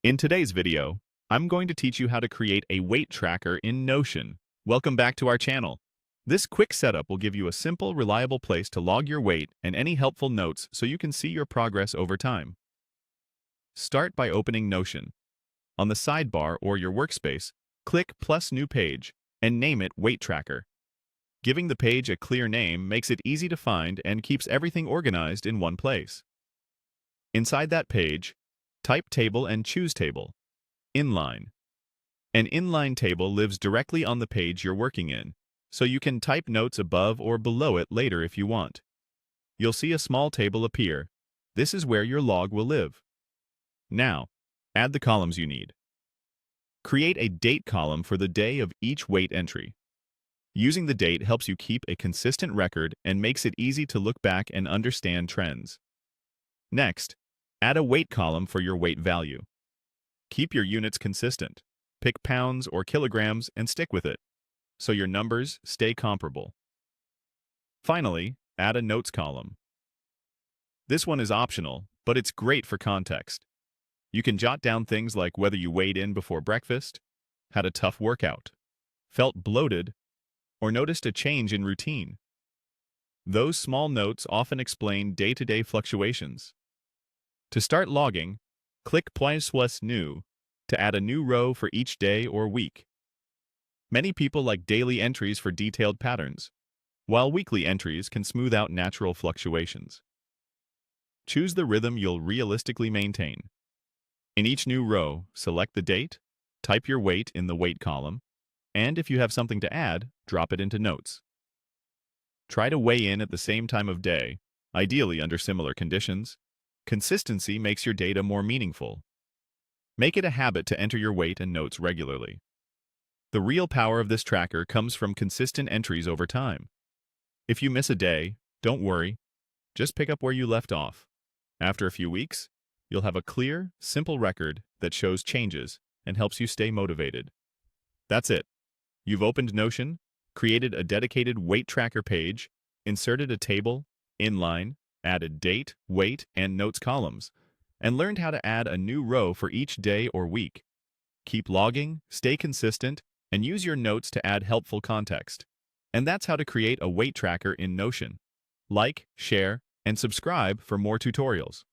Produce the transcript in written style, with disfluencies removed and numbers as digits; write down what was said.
In today's video, I'm going to teach you how to create a weight tracker in Notion. Welcome back to our channel. This quick setup will give you a simple, reliable place to log your weight and any helpful notes so you can see your progress over time. Start by opening Notion. On the sidebar or your workspace, click plus New Page and name it Weight Tracker. Giving the page a clear name makes it easy to find and keeps everything organized in one place. Inside that page, type Table and choose Table. Inline. An inline table lives directly on the page you're working in, so you can type notes above or below it later if you want. You'll see a small table appear. This is where your log will live. Now, add the columns you need. Create a date column for the day of each weight entry. Using the date helps you keep a consistent record and makes it easy to look back and understand trends. Next, add a weight column for your weight value. Keep your units consistent. Pick pounds or kilograms and stick with it, so your numbers stay comparable. Finally, add a notes column. This one is optional, but it's great for context. You can jot down things like whether you weighed in before breakfast, had a tough workout, felt bloated, or noticed a change in routine. Those small notes often explain day-to-day fluctuations. To start logging, click Point plus New to add a new row for each day or week. Many people like daily entries for detailed patterns, while weekly entries can smooth out natural fluctuations. Choose the rhythm you'll realistically maintain. In each new row, select the date, type your weight in the weight column, and if you have something to add, drop it into notes. Try to weigh in at the same time of day, ideally under similar conditions. Consistency makes your data more meaningful. Make it a habit to enter your weight and notes regularly. The real power of this tracker comes from consistent entries over time. If you miss a day, don't worry. Just pick up where you left off. After a few weeks, you'll have a clear, simple record that shows changes and helps you stay motivated. That's it. You've opened Notion, created a dedicated weight tracker page, inserted a table, inline, added date, weight, and notes columns, and learned how to add a new row for each day or week. Keep logging, stay consistent, and use your notes to add helpful context. And that's how to create a weight tracker in Notion. Like, share, and subscribe for more tutorials.